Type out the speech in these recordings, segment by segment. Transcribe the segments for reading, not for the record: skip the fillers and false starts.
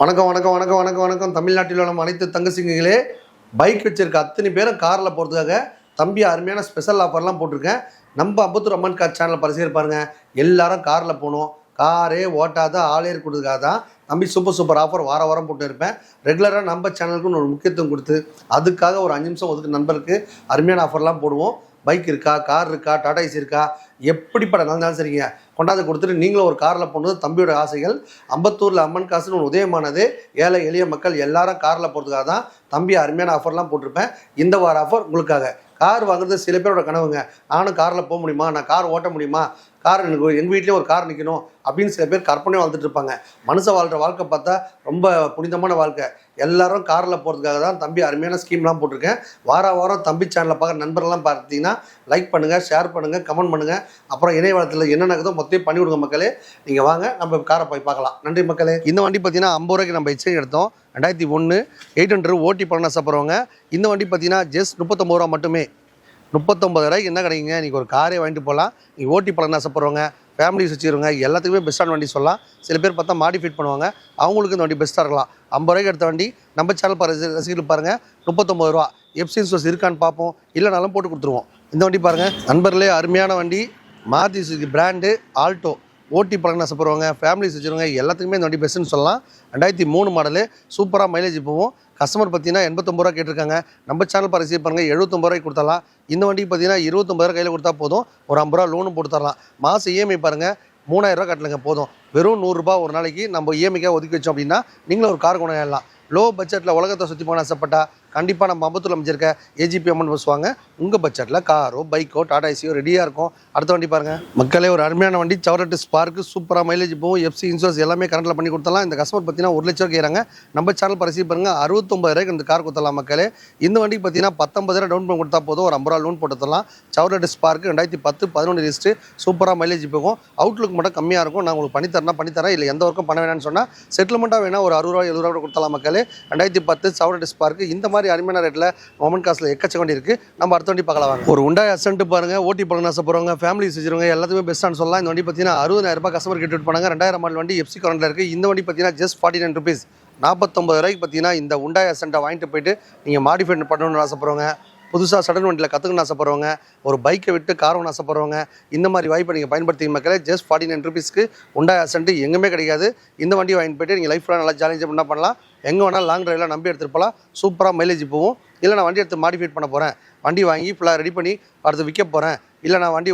வணக்கம் வணக்கம் வணக்கம் வணக்கம் வணக்கம் தமிழ்நாட்டில் உள்ள அனைத்து தங்கச்சிங்களே, பைக் வச்சிருக்க அத்தனை பேரும் காரில் போகிறதுக்காக தம்பி அருமையான ஸ்பெஷல் ஆஃபர்லாம் போட்டிருக்கேன். நம்ம அம்பத்தூர் அம்மன் கார் சேனலில் பரிசீலனை பாருங்கள். எல்லாரும் காரில் போகணும், காரே ஓட்டாத ஆளே இருக்கிறதுக்காக தான் தம்பி சூப்பர் ஆஃபர் வாரம் போட்டு இருப்பேன். ரெகுலராக நம்ம சேனலுக்குன்னு ஒரு முக்கியத்துவம் கொடுத்து அதுக்காக ஒரு 5 நிமிஷம் ஒதுக்கு நண்பருக்கு அருமையான ஆஃபர்லாம் போடுவோம். பைக் இருக்கா, கார் இருக்கா, டாடா ஏசி இருக்கா, எப்படிப்பட்ட நடந்தாலும் சரிங்க, கொண்டாந்து கொடுத்துட்டு நீங்களும் ஒரு காரில் போனது தம்பியோட ஆசைகள். அம்பத்தூரில் அம்மன் காசுன்னு ஒரு உதயமானது. ஏழை எளிய மக்கள் எல்லாரும் காரில் போகிறதுக்காக தான் தம்பி அருமையான ஆஃபர்லாம் போட்டிருப்பேன். இந்த வார ஆஃபர் உங்களுக்காக. கார் வாங்குறது சில பேரோட கனவுங்க. நானும் காரில் போக முடியுமா, நான் கார் ஓட்ட முடியுமா, கார் எனக்கு எங்கள் வீட்லேயே ஒரு கார் நிற்கணும் அப்படின்னு சில பேர் கற்பனையாக வாழ்ந்துட்டு இருப்பாங்க. மனுஷன் வாழ்கிற வாழ்க்கை பார்த்தா ரொம்ப புனிதமான வாழ்க்கை. எல்லாரும் காரில் போகிறதுக்காக தான் தம்பி அருமையான ஸ்கீம்லாம் போட்டிருக்கேன். வாரம் தம்பி சேனலில் பார்க்குற நண்பர்கள்லாம் பார்த்தீங்கன்னா லைக் பண்ணுங்கள், ஷேர் பண்ணுங்கள், கமெண்ட் பண்ணுங்கள். அப்புறம் இணையவளத்தில் என்ன நடக்குதோ மொத்தம் பண்ணி விடுங்க மக்களே. நீங்கள் வாங்க, நம்ம காரை போய் பார்க்கலாம். நன்றி மக்களே. இந்த வண்டி பார்த்தீங்கன்னா 50 ரூபாய்க்கு நம்ம எக்ஸ்சேஞ்ச் எடுத்தோம். 2001 800 ஓட்டி பலன் ஆசைப்படுறவங்க இந்த வண்டி பார்த்தீங்கன்னா ஜஸ்ட் 39 ரூபா மட்டுமே. 39 ரூபாய்க்கு என்ன கிடைக்குங்க, நீங்கள் ஒரு காரே வாங்கிட்டு போகலாம். நீங்கள் ஓட்டி பலன் ஆசைப்படுறவங்க, ஃபேமிலிஸ் வச்சுருங்க, எல்லாத்துக்குமே பெஸ்ட்டான வண்டி சொல்லலாம். சில பேர் பார்த்தா மாடிஃபைட் பண்ணுவாங்க, அவங்களுக்கு இந்த வண்டி பெஸ்ட்டாக இருக்கலாம். 50 ரூபாய்க்கு எடுத்த வண்டி நம்ம சேனல் ரசிகர்கள் பாருங்கள். 39 ரூபா எஃப்சி இன்சூரன்ஸ் இருக்கான்னு பார்ப்போம், இல்லைனாலும் போட்டு கொடுத்துருவோம். இந்த வண்டி பாருங்கள் நண்பர்களே, அருமையான வண்டி. Maruti Suzuki brand Alto. ஓட்டி பழங்க ஆசைப்படுறவங்க, ஃபேமிலிஸ் வச்சுருவங்க, எல்லாத்துக்குமே இந்த வண்டி பெஸ்ட்டுன்னு சொல்லலாம். 2003 மாடலு, சூப்பராக மைலேஜ் போவோம். கஸ்டமர் பார்த்தீங்கன்னா 89 ரூபா கேட்டிருக்காங்க. நம்ம சேனல் ரிசீவ் பண்ணுங்கள், 79 ரூபாய்க்கு கொடுத்தரலாம். இந்த வண்டிக்கு பார்த்தீங்கன்னா 29 கையில் கொடுத்தா போதும். ஒரு 50 ரூபா லோனும் போட்டு தரலாம். மாதம் இஎம்ஐ பாருங்கள், 3000 ரூபா கட்டலுங்க போதும். வெறும் 100 ரூபா ஒரு நாளைக்கு நம்ம இஎம்ஐக்காக ஒதுக்கி வச்சோம் அப்படின்னா நீங்களும் ஒரு கார் கொண்டாடலாம். லோ பட்ஜெட்டில் உலகத்தை சுற்றி போன ஆசைப்பட்டா கண்டிப்பாக நம்ம அம்பத்தூரில் அமைச்சிருக்க ஏஜிபி அம்மன் பஸ் வாங்க. உங்கள் பட்ஜெட்டில் காரோ, பைக்கோ, டாடா ஏசியோ ரெடியாக இருக்கும். அடுத்த வண்டி பாருங்கள் மக்களே, ஒரு அருமையான வண்டி. சவரட்டு ஸ்பார்க்கு, சூப்பராக மைலேஜ் போகும். எஃப்சி இன்சூரன்ஸ் எல்லாமே கரண்டில் பண்ணி கொடுத்தலாம். இந்த கஸ்டமர் பார்த்தீங்கன்னா 1 லட்சம் கேட்குறாங்க. நம்ம சேனல் பரிசீலனை பாருங்கள். 69 ரூபாய்க்கு இந்த கார் கொடுத்தலாம் மக்களே. இந்த வண்டிக்கு பார்த்தீங்கன்னா 19 டவுன் பேமெண்ட் கொடுத்தா போதும். ஒரு 50 ரூபா லோன் போட்டு தரலாம். சவரட்டு ஸ்பார்க்கு 2010 11 லிஸ்ட்டு, சூப்பராக மைலேஜ் போகும். அவுட்லுக் மட்டும் கம்மியாக இருக்கும். நான் உங்களுக்கு பண்ணித்தரேன், இல்லை எந்த ஒர்க்கும் பண்ண வேணாம்னு சொன்னால் செட்டில்மெண்ட்டாக வேணால் ஒரு 60 ரூபா 70 ரூபா கொடுத்தலாம் மக்களே. 2010 சவரட்டு ஸ்பார்க்கு. இந்த மாதிரி அருமையான ரேட்டில் மொமெண்ட் காசில் எக்கச்சக்க வண்டி இருக்குது. நம்ம அடுத்த வண்டி பார்க்கலாம் வாங்க. ஒரு உண்டாய் அசென்ட் பாருங்கள். ஓட்டி பழங்க ஆசைப்படுறவங்க, ஃபேமிலி வச்சுருவங்க, எல்லாத்துக்குமே பெஸ்ட்டானு சொல்லலாம். இந்த வண்டி பார்த்தீங்கன்னா 60,000 ரூபாய் கஸ்டமர் கேட்டு போனாங்க. 2000 மாடல் வண்டி எஃப்சி கரண்டில் இருக்குது. இந்த வண்டி பார்த்தீங்கன்னா ஜஸ்ட் 49 ருபீஸ். 49 ரூபாய்க்கு பார்த்தீங்கன்னா இந்த உண்டாய் அசென்ட்டை வாங்கிட்டு போயிட்டு நீங்கள் மாடிஃபை பண்ணணும்னு ஆசைப்படுறவங்க, புதுசாக சடன் வண்டியில் கற்றுக்கணும்னு ஆசைப்படுறவங்க, ஒரு பைக்கை விட்டு காரணும்னு ஆசைப்படுறவங்க, இந்த மாதிரி வாய்ப்பை நீங்கள் பயன்படுத்தி மக்களே. ஜஸ்ட் 49 ருபீஸ்க்கு உண்டாய் அசென்ட் எங்குமே கிடைக்காது. இந்த வண்டி வாங்கிட்டு போய்ட்டு நீங்கள் லைஃப்பில் நல்லா ஜாலியாக என்ன பண்ணலாம், எங்கே வேணாலும் லாங் ட்ரைவில் நம்பி எடுத்துகிட்டு போகலாம். சூப்பராக மைலேஜ் போகும். இல்லை நான் வண்டி எடுத்து மாடிஃபைட் பண்ண போகிறேன், வண்டி வாங்கி ஃபுல்லாக ரெடி பண்ணி அடுத்து விற்க போகிறேன், இல்லை நான் வண்டி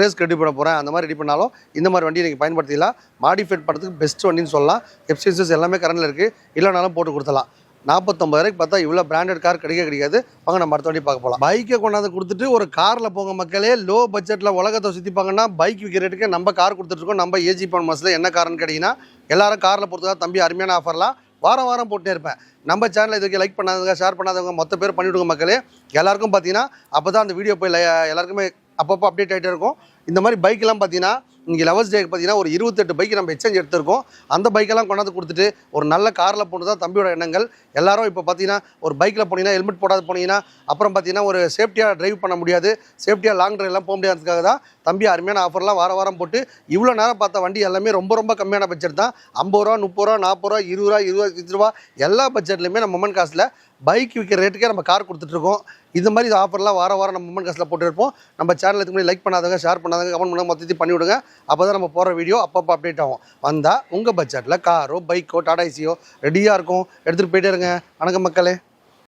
ரேஸ்க்கு ரெடி பண்ண போகிறேன், அந்த மாதிரி ரெடி பண்ணாலும் இந்த மாதிரி வண்டியை நீங்கள் பயன்படுத்திக்கலாம். மாடிஃபைட் பண்ணுறதுக்கு பெஸ்ட் வண்டின்னு சொல்லலாம். எஃப்சிஎஸ் எல்லாமே கரண்டில் இருக்குது, இல்லைனாலும் போட்டு கொடுத்துலாம். 49 ரூபாய்க்கு பார்த்தா இவ்வளோ பிராண்டட் கார் கிடைக்காது. வாங்க நம்ம அடுத்த வண்டி பார்க்க போகலாம். பைக்கை கொண்டாந்து கொடுத்துட்டு ஒரு காரில் போங்க மக்களே. லோ பட்ஜெட்டில் உலகத்தை சுற்றிப்பாங்கன்னா பைக் விற்கிற ரேட்டுக்கு நம்ம கார் கொடுத்துட்ருக்கோம். நம்ம ஏஜிபி மாதத்தில் என்ன கார்னு கேட்டிங்கன்னா எல்லாரும் காரில் பொறுத்தவரை தம்பி அருமையான ஆஃபர்லாம் வாரம் போட்டே இருப்பேன். நம்ம சேனலில் இதுக்கு லைக் பண்ணாதவங்க, ஷேர் பண்ணாதவங்க மொத்த பேர் பண்ணிவிடுங்க மக்களே. எல்லாருக்கும் பார்த்தீங்கன்னா அப்போ தான் அந்த வீடியோ போய் எல்லாருக்குமே அப்பப்போ அப்டேட் ஆகிட்டே இருக்கும். இந்த மாதிரி பைக்கெல்லாம் பார்த்தீங்கன்னா இங்கே லவர்ஸ் டேக்கு பார்த்தீங்கன்னா ஒரு 28 பைக்கு நம்ம எக்ஸ்சேஞ்ச் எடுத்திருக்கோம். அந்த பைக்கெல்லாம் கொண்டாந்து கொடுத்துட்டு ஒரு நல்ல காரில் போட்டு தான் தம்பியோட எண்ணங்கள். எல்லாரும் இப்போ பார்த்தீங்கன்னா ஒரு பைக்கில் போனீங்கன்னா ஹெல்மெட் போடாது போனீங்கன்னா அப்புறம் பார்த்தீங்கன்னா ஒரு சேஃப்டியாக ட்ரைவ் பண்ண முடியாது, சேஃப்டியாக லாங் ட்ரைவ்லாம் போக முடியாததுக்காக தான் தம்பி அருமையான ஆஃபர்லாம் வாரம் போட்டு இவ்வளோ நேரம் பார்த்த வண்டி எல்லாமே ரொம்ப கம்மியான பட்ஜெட் தான். 50 ரூபா, 30 ரூபா, 40 ரூபா, 20 ரூபா, 25 ரூபா எல்லா பட்ஜெட்லையுமே நம்ம மொமெண்ட் காசில் பைக் விற்கிற ரேட்டுக்கே நம்ம கார் கொடுத்துட்ருக்கோம். இந்த மாதிரி ஆஃபர்லாம் வாரம் நம்ம மொமெண்ட் காசில் போட்டுருப்போம். நம்ம சேனல் இதுக்கு முன்னாடி லைக் பண்ணாதவங்க, ஷேர் பண்ணாதவங்க, கமெண்ட் பண்ணாங்க மொத்தத்தையும் பண்ணி விடுங்க. அப்போ தான் நம்ம போகிற வீடியோ அப்பப்போ அப்டேட் ஆகும். வந்தால் உங்கள் பட்ஜெட்டில் காரோ, பைக்கோ, டாடா ஏசியோ ரெடியாக இருக்கும், எடுத்துகிட்டு போயிட்டே இருங்க. வணக்கம் மக்களே.